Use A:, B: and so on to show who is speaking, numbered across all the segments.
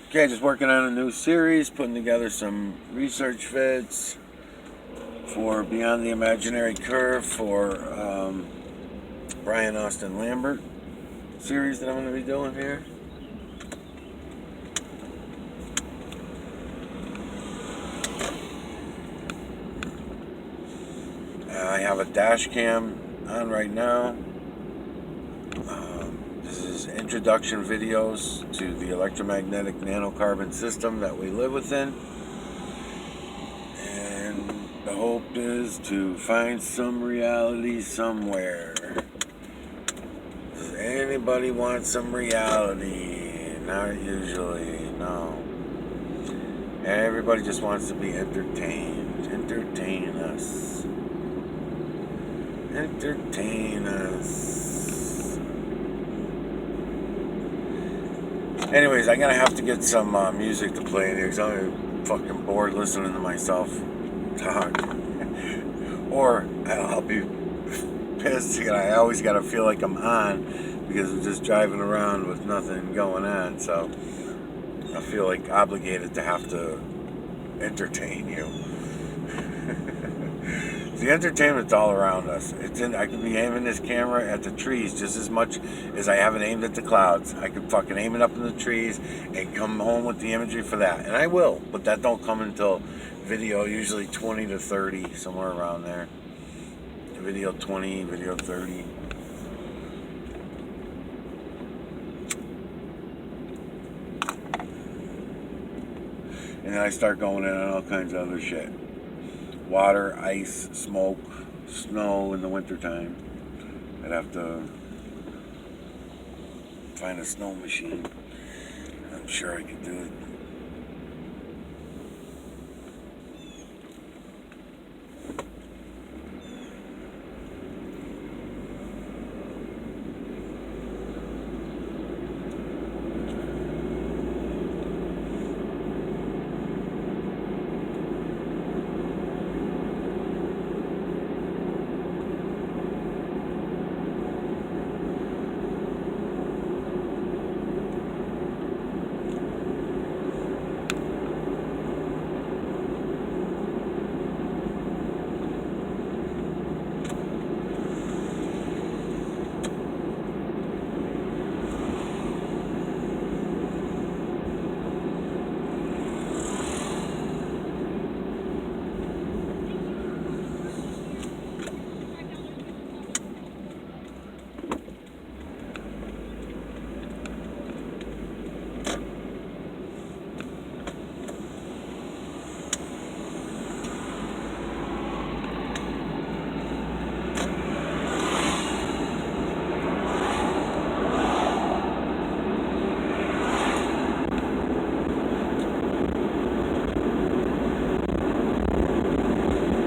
A: Okay, just working on a new series, putting together some research vids for Beyond the Imaginary Curve for Brian Austin Lambert series that I'm going to be doing here. I have a dash cam on right now. This is introduction videos to the electromagnetic nanocarbon system that we live within. And the hope is to find some reality somewhere. Does anybody want some reality? Not usually, no. Everybody just wants to be entertained. Entertain us. Entertain us. Anyways, I'm gonna have to get some music to play in here because I'm fucking bored listening to myself talk. Or I'll be pissed and I always gotta feel like I'm on because I'm just driving around with nothing going on. So I feel like obligated to have to entertain you. The entertainment's all around us. I could be aiming this camera at the trees just as much as I have it aimed at the clouds. I could fucking aim it up in the trees and come home with the imagery for that. And I will, but that don't come until video, usually 20 to 30, somewhere around there. Video 20, video 30. And then I start going in on all kinds of other shit. Water, ice, smoke, snow in the wintertime. I'd have to find a snow machine. I'm sure I could do it.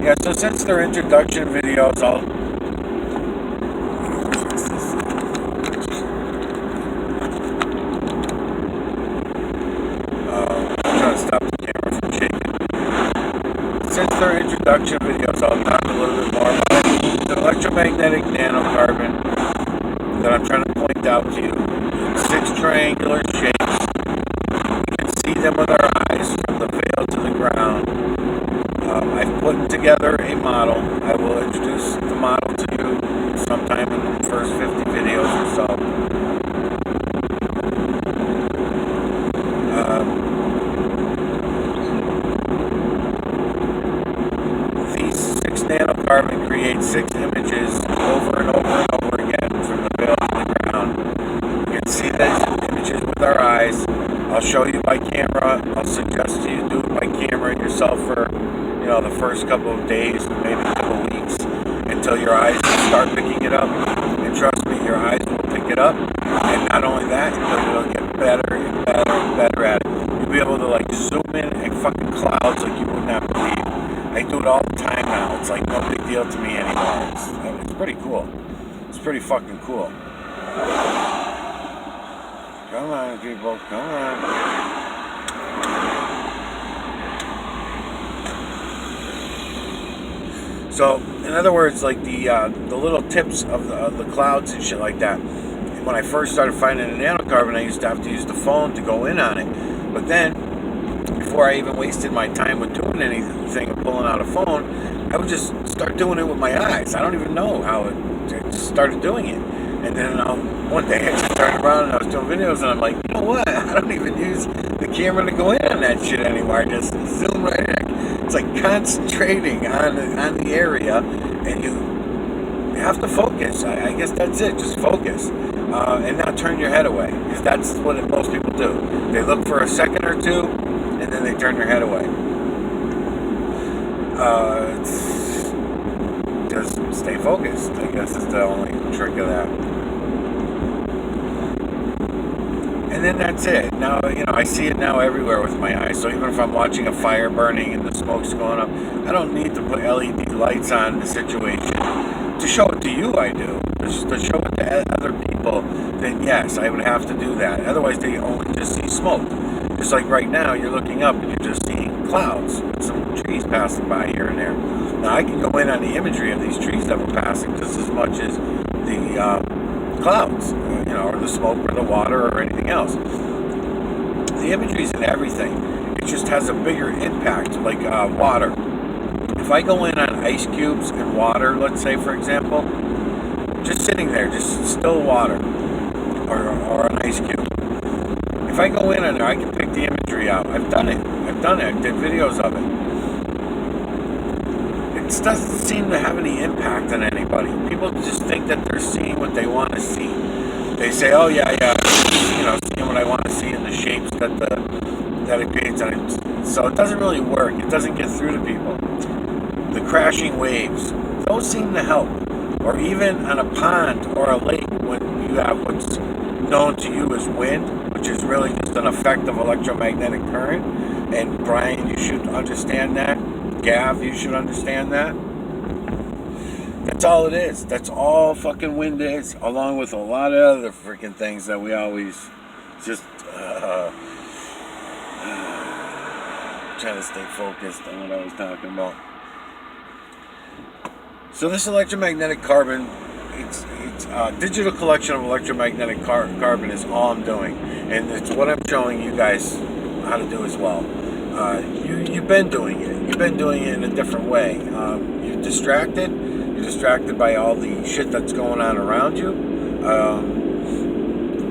A: Yeah, so since they're introduction videos, I'm trying to stop the camera from shaking. Since they're introduction videos, I'll talk a little bit more about the electromagnetic nanocarbon that I'm trying to point out to you. 6 triangular shapes. We can see them with our eyes from the veil to the ground. I've put together a model. I will introduce the model to you sometime in the first 50 videos or so. These 6 nanocarbon create 6 images over and over and over again from the veil to the ground. You can see these images with our eyes. I'll show you by camera. I'll suggest you do it by camera yourself for the first couple of days, maybe a couple of weeks, until your eyes start picking it up. And trust me, your eyes will pick it up. And not only that, but it'll get better and better and better at it. You'll be able to zoom in at fucking clouds like you would not believe. I do it all the time now. It's like no big deal to me anymore. It's pretty cool. It's pretty fucking cool. Come on, people. Come on. So, in other words, like the little tips of the clouds and shit like that. When I first started finding a nanocarbon, I used to have to use the phone to go in on it. But then, before I even wasted my time with doing anything and pulling out a phone, I would just start doing it with my eyes. I don't even know how I just started doing it. And then one day I just turned around and I was doing videos and I'm like, you know what? I don't even use the camera to go in on that shit anymore. I just zoom right in. It's like concentrating on the area, and you have to focus. I guess that's it. Just focus. And not turn your head away. Because that's what most people do. They look for a second or two, and then they turn their head away. Just stay focused. I guess is the only trick of that. And then that's it. Now, I see it now everywhere with my eyes. So even if I'm watching a fire burning and the smoke's going up, I don't need to put LED lights on the situation. To show it to you, I do. To show it to other people, then yes, I would have to do that. Otherwise, they only just see smoke. Just like right now, you're looking up and you're just seeing clouds with some trees passing by here and there. Now, I can go in on the imagery of these trees that were passing just as much as the clouds, or the smoke or the water or anything else. The imagery's in everything. It just has a bigger impact, like water. If I go in on ice cubes and water, let's say, for example, just sitting there, just still water or an ice cube. If I go in on there, I can pick the imagery out. I've done it. I did videos of it. It doesn't seem to have any impact on anybody. People just think that they're seeing what they want to see. They say, "Oh yeah, seeing what I want to see in the shapes that it creates." So it doesn't really work. It doesn't get through to people. The crashing waves, those seem to help. Or even on a pond or a lake, when you have what's known to you as wind, which is really just an effect of electromagnetic current. And Brian, you should understand that. Gav, you should understand that. That's all it is. That's all fucking wind is, along with a lot of other freaking things that we always just trying to stay focused on what I was talking about. So this electromagnetic carbon, it's a digital collection of electromagnetic carbon is all I'm doing. And it's what I'm showing you guys how to do as well. You've been doing it. You've been doing it in a different way. You're distracted by all the shit that's going on around you.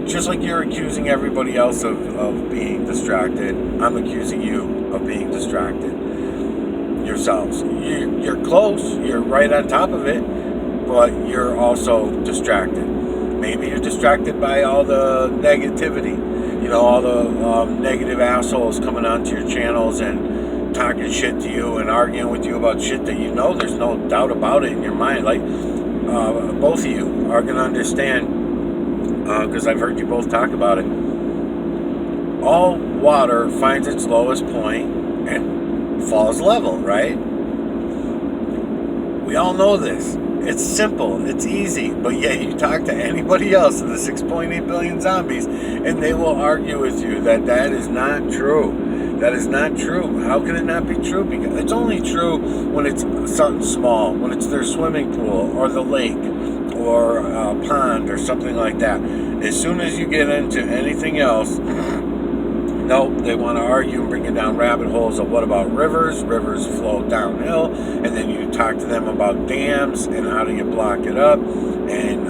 A: Just like you're accusing everybody else of being distracted, I'm accusing you of being distracted yourselves. You're close, you're right on top of it, but you're also distracted. Maybe you're distracted by all the negativity, all the negative assholes coming onto your channels and talking shit to you and arguing with you about shit that there's no doubt about it in your mind. Like, both of you are going to understand, because I've heard you both talk about it. All water finds its lowest point and falls level, right? We all know this. It's simple, it's easy, but yet you talk to anybody else in the 6.8 billion zombies and they will argue with you that is not true. That is not true. How can it not be true? Because it's only true when it's something small, when it's their swimming pool or the lake or a pond or something like that. As soon as you get into anything else, nope, they want to argue and bring you down rabbit holes of what about rivers? Rivers flow downhill, and then you talk to them about dams and how do you block it up, and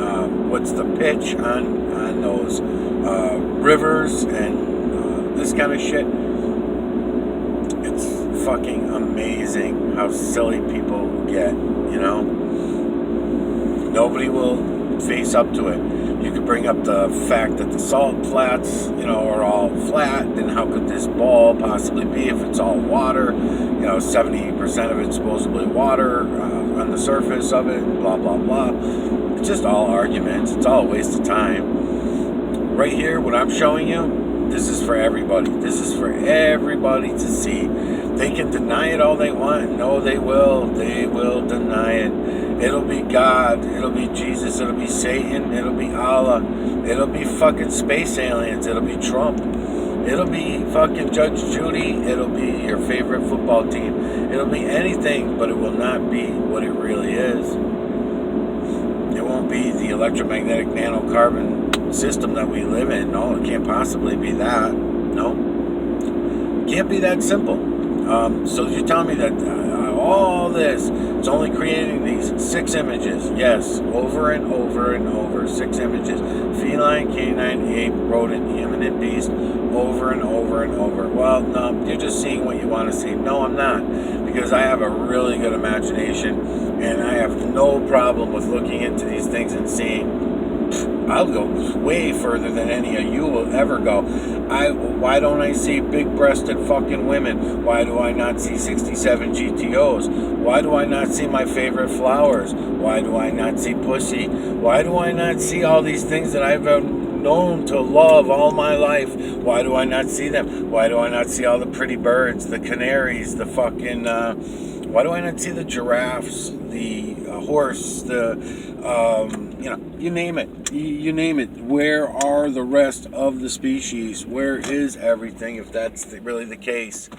A: what's the pitch on those rivers and this kind of shit. It's fucking amazing how silly people get, Nobody will face up to it. You could bring up the fact that the salt flats, are all flat. Then how could this ball possibly be if it's all water? 70% of it's supposedly water on the surface of it, blah, blah, blah. It's just all arguments. It's all a waste of time. Right here, what I'm showing you, this is for everybody. This is for everybody to see. They can deny it all they want. No, they will. They will deny it. It'll be God. It'll be Jesus. It'll be Satan. It'll be Allah. It'll be fucking space aliens. It'll be Trump. It'll be fucking Judge Judy. It'll be your favorite football team. It'll be anything, but it will not be what it really is. It won't be the electromagnetic nanocarbon system that we live in. No, it can't possibly be that. No. Can't be that simple. So you're telling me that all this, it's only creating these 6 images. Yes, over and over and over. 6 images. Feline, canine, ape, rodent, human, and beast. Over and over and over. Well, no, you're just seeing what you want to see. No, I'm not. Because I have a really good imagination. And I have no problem with looking into these things and seeing. I'll go way further than any of you will ever go. Why don't I see big-breasted fucking women? Why do I not see 67 GTOs? Why do I not see my favorite flowers? Why do I not see pussy? Why do I not see all these things that I've known to love all my life? Why do I not see them? Why do I not see all the pretty birds, the canaries, the fucking... why do I not see the giraffes, the horse, you name it. You name it. Where are the rest of the species? Where is everything, if that's really the case?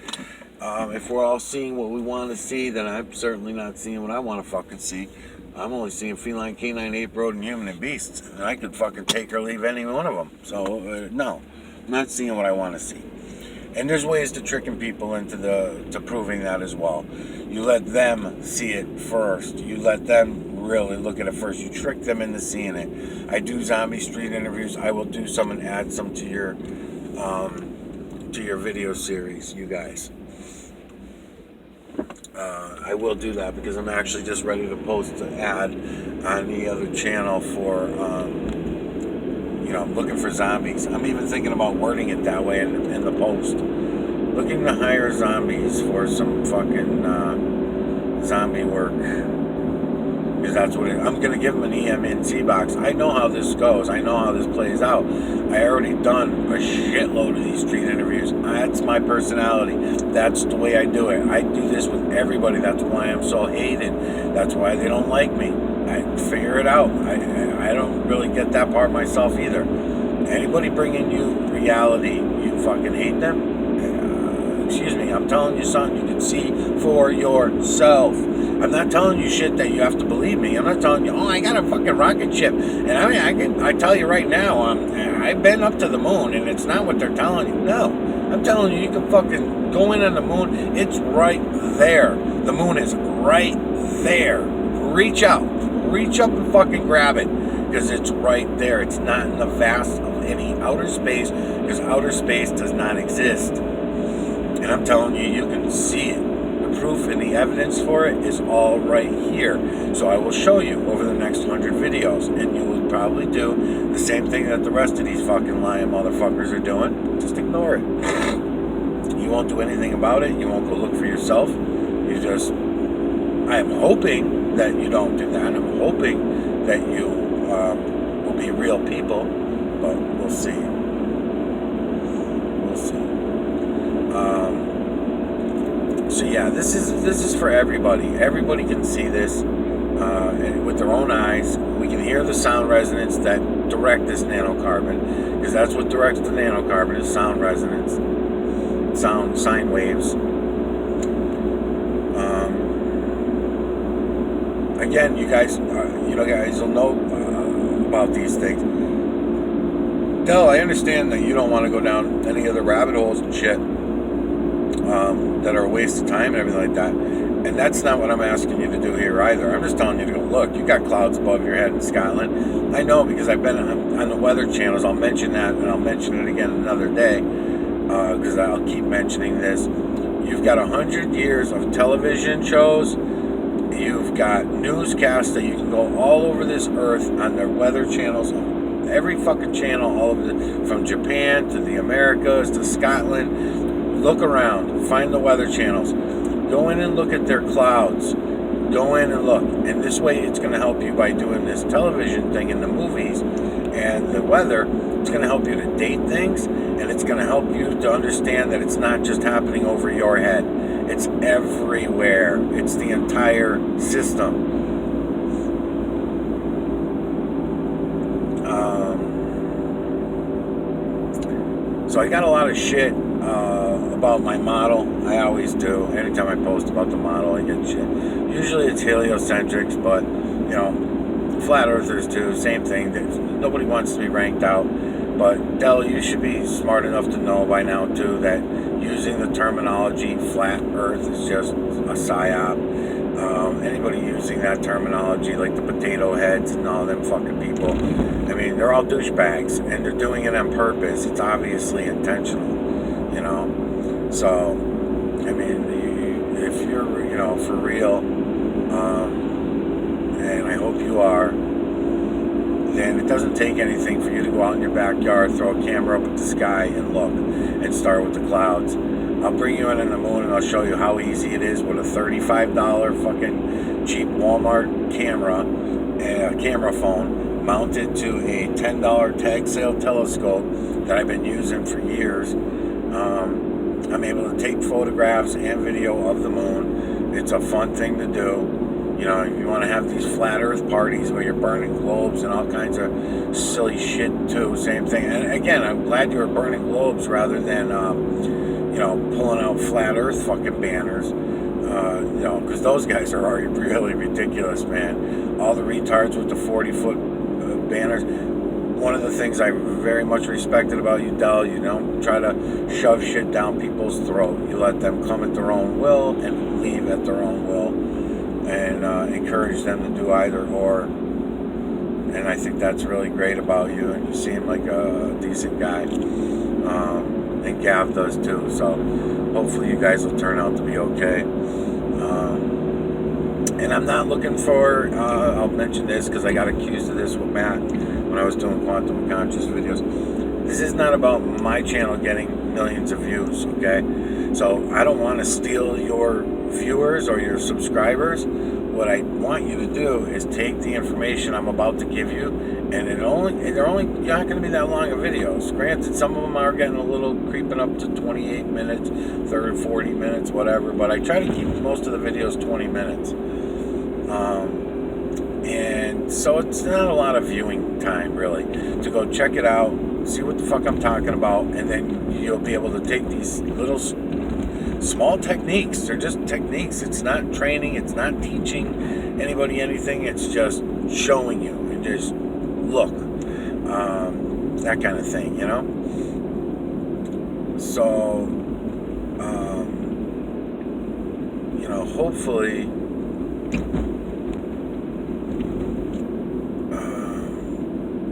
A: If we're all seeing what we want to see, then I'm certainly not seeing what I want to fucking see. I'm only seeing feline, canine, ape, rodent, human, and beasts. And I could fucking take or leave any one of them. So, no. I'm not seeing what I want to see. And there's ways to tricking people to proving that as well. You let them see it first. You let them really look at it first. You trick them into seeing it. I do zombie street interviews. I will do some and add some to your video series, you guys. I will do that because I'm actually just ready to post an ad on the other channel for looking for zombies. I'm even thinking about wording it that way in the post. Looking to hire zombies for some fucking zombie work. Because that's what I'm going to give them an EMNC box. I know how this goes. I know how this plays out. I already done a shitload of these street interviews. That's my personality. That's the way I do it. I do this with everybody. That's why I'm so hated. That's why they don't like me. I figure it out. I don't really get that part myself either. Anybody bringing you reality, you fucking hate them? Excuse me, I'm telling you something you can see for yourself. I'm not telling you shit that you have to believe me. I'm not telling you, I got a fucking rocket ship. And I tell you right now, I've been up to the moon, and it's not what they're telling you. No, I'm telling you, you can fucking go in on the moon. It's right there. The moon is right there. Reach out and fucking grab it, because it's right there. It's not in the vast of any outer space, because outer space does not exist. And I'm telling you, you can see it. The proof and the evidence for it is all right here. So I will show you over the next 100 videos, and you will probably do the same thing that the rest of these fucking lying motherfuckers are doing. Just ignore it. You won't do anything about it. You won't go look for yourself. I am hoping that you don't do that. I'm hoping that you will be real people, but we'll see. We'll see. So yeah, this is for everybody. Everybody can see this with their own eyes. We can hear the sound resonance that direct this nanocarbon, because that's what directs the nanocarbon, is sound resonance, sine waves. Again, you guys will know about these things. Del, I understand that you don't want to go down any other rabbit holes and shit that are a waste of time and everything like that. And that's not what I'm asking you to do here either. I'm just telling you to go look. You got clouds above your head in Scotland. I know, because I've been on the weather channels. I'll mention that, and I'll mention it again another day, because I'll keep mentioning this. You've got 100 years of television shows. You've got newscasts that you can go all over this earth on their weather channels. Every fucking channel, all of it, from Japan to the Americas to Scotland. Look around, find the weather channels. Go in and look at their clouds. Go in and look. And this way, it's going to help you by doing this television thing in the movies and the weather. It's going to help you to date things, and it's going to help you to understand that it's not just happening over your head. It's everywhere. It's the entire system. So I got a lot of shit about my model. I always do. Anytime I post about the model, I get shit. Usually it's heliocentrics, but you know, flat earthers too. Same thing. Nobody wants to be ranked out. But Del, you should be smart enough to know by now too that using the terminology flat Earth is just a psyop. Anybody using that terminology, like the potato heads and all them fucking people, I mean, they're all douchebags, and they're doing it on purpose. It's obviously intentional, you know. So, I mean, if you're, you know, for real, and I hope you are, then it doesn't take anything for you to go out in your backyard, throw a camera up at the sky, and look, and start with the clouds. I'll bring you in the moon, and I'll show you how easy it is with a $35 fucking cheap Walmart camera, a camera phone, mounted to a $10 tag sale telescope that I've been using for years. I'm able to take photographs and video of the moon. It's a fun thing to do. You know, if you want to have these flat earth parties where you're burning globes and all kinds of silly shit too, same thing. And again, I'm glad you were burning globes rather than, you know, pulling out flat earth fucking banners. You know, because those guys are already really ridiculous, man. All the retards with the 40-foot banners. One of the things I very much respected about you, Del, you don't try to shove shit down people's throat. You let them come at their own will and leave at their own will, and encourage them to do either or. And I think that's really great about you, and you seem like a decent guy. And Gav does too, so hopefully you guys will turn out to be okay. And I'm not looking for, I'll mention this because I got accused of this with Matt when I was doing Quantum Conscious videos. This is not about my channel getting millions of views, okay? So I don't want to steal your viewers or your subscribers. What I want you to do is take the information I'm about to give you, and they're not going to be that long of videos. Granted, some of them are getting a little creeping up to 28 minutes, 30, 40 minutes, whatever, but I try to keep most of the videos 20 minutes. And so it's not a lot of viewing time, really, to go check it out, see what the fuck I'm talking about, and then you'll be able to take these little small techniques. They're just techniques. It's not training. It's not teaching anybody anything. It's just showing you and just look, that kind of thing, you know. So, you know, hopefully,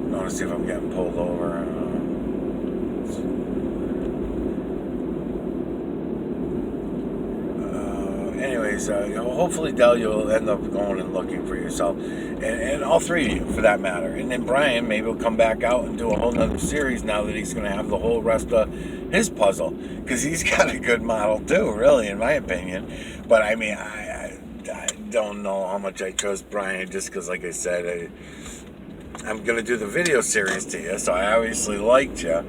A: I want to see if I'm getting pulled over. Anyways, you know, hopefully, Del, you'll end up going and looking for yourself, and all three of you, for that matter. And then Brian maybe will come back out and do a whole nother series now that he's going to have the whole rest of his puzzle, because he's got a good model too, really, in my opinion. But I mean, I don't know how much I trust Brian, just because, like I said, I'm going to do the video series to you, so I obviously liked you,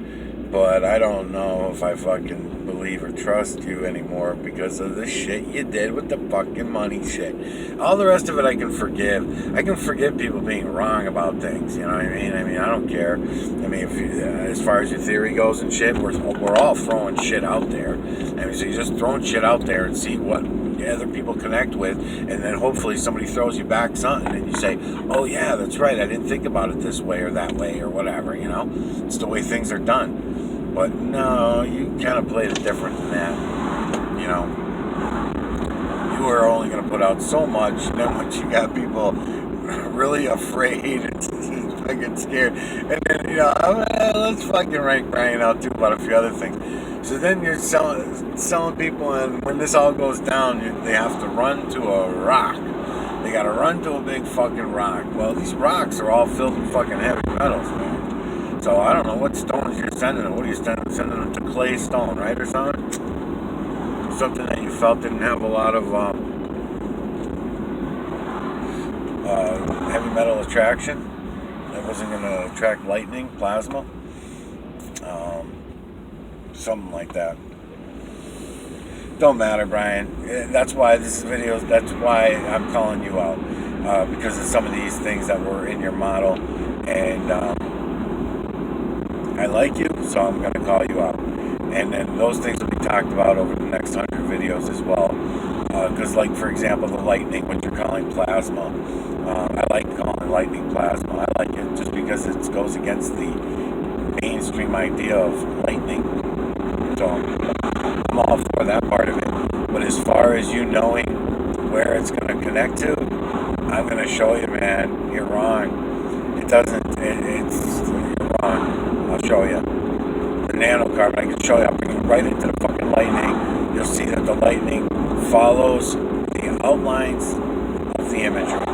A: but I don't know if I fucking believe or trust you anymore because of the shit you did with the fucking money shit. All the rest of it I can forgive. I can forgive people being wrong about things, you know what I mean? I mean, I don't care. I mean, if you, as far as your theory goes and shit, we're all throwing shit out there. I mean, so you're just throwing shit out there and see what other people connect with, and then hopefully somebody throws you back something and you say, oh yeah, that's right, I didn't think about it this way or that way or whatever, you know. It's the way things are done. But no, you kind of played it different than that, you know. You were only going to put out so much, and then once you got people really afraid and fucking scared, and then, you know, let's fucking rank Brian out too about a few other things. So then you're selling people, and when this all goes down, they have to run to a rock. They got to run to a big fucking rock. Well, these rocks are all filled with fucking heavy metals, man. So I don't know what stones you're sending them. What are you sending them to clay stone, right, or something? Something that you felt didn't have a lot of heavy metal attraction. That wasn't going to attract lightning, plasma. Something like that. Don't matter, Brian. That's why this video, that's why I'm calling you out. Because of some of these things that were in your model. And I like you, so I'm going to call you out. And then those things will be talked about over the next 100 videos as well. Because, like, for example, the lightning, what you're calling plasma, I like calling lightning plasma. I like it just because it goes against the mainstream idea of lightning. So I'm all for that part of it. But as far as you knowing where it's going to connect to, I'm going to show you, man. You're wrong. It doesn't, you're wrong. I'll show you. The nanocarbon, I can show you. I'll bring you right into the fucking lightning. You'll see that the lightning follows the outlines of the imagery.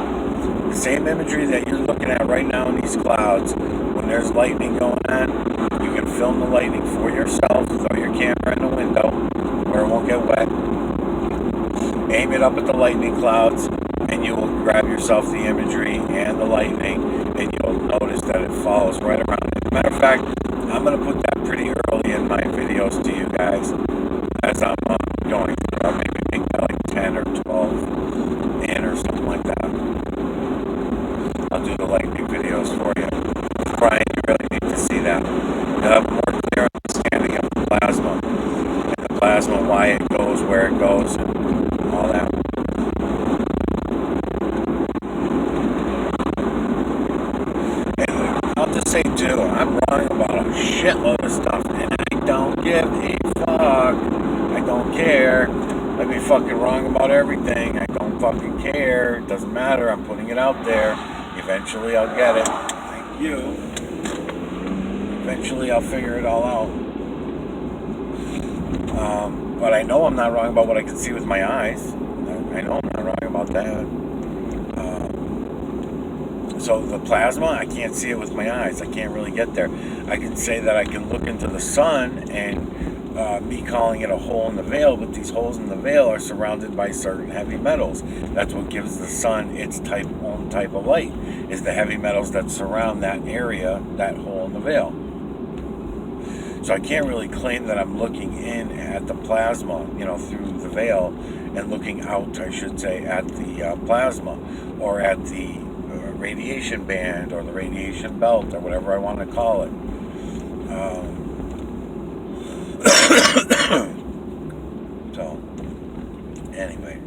A: The same imagery that you're looking at right now in these clouds, when there's lightning going on, you can film the lightning for yourself, throw your camera in the window where it won't get wet, aim it up at the lightning clouds, and you will grab yourself the imagery and the lightning, and you'll notice that it follows right around it. As a matter of fact, I'm going to put that pretty early in my videos to you guys as I'm going through. I'll maybe make that like 10 or 12 in or something like that. I'll do the lightning videos for you. Brian, you really need to see that. You'll have a more clear understanding of the plasma and the plasma, why it goes where it goes, and all that. And I'll just say too, I'm wrong about a shitload of stuff, and I don't give a fuck. I don't care. I'd be fucking wrong about everything. I don't fucking care. It doesn't matter. I'm putting it out there. Eventually I'll get it. Thank you. Eventually I'll figure it all out. But I know I'm not wrong about what I can see with my eyes. I know I'm not wrong about that. So the plasma, I can't see it with my eyes. I can't really get there. I can say that I can look into the sun, and me calling it a hole in the veil, but these holes in the veil are surrounded by certain heavy metals. That's what gives the sun its own type of light, is the heavy metals that surround that area, that hole in the veil. So I can't really claim that I'm looking in at the plasma, through the veil, and looking out, I should say, at the plasma, or at the radiation band, or the radiation belt, or whatever I want to call it. So, anyway.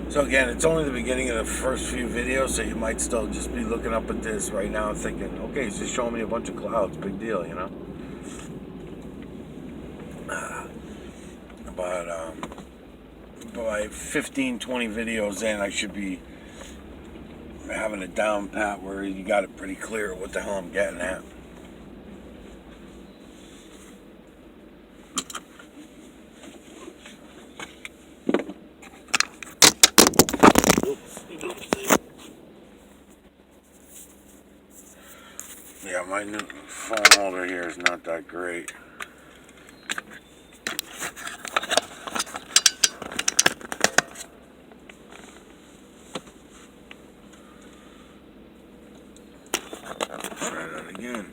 A: So again, it's only the beginning of the first few videos, so you might still just be looking up at this right now and thinking, okay, he's just showing me a bunch of clouds, big deal, But by 15, 20 videos in, I should be having a down pat where you got it pretty clear what the hell I'm getting at. Yeah, my new phone holder here is not that great. Try that again.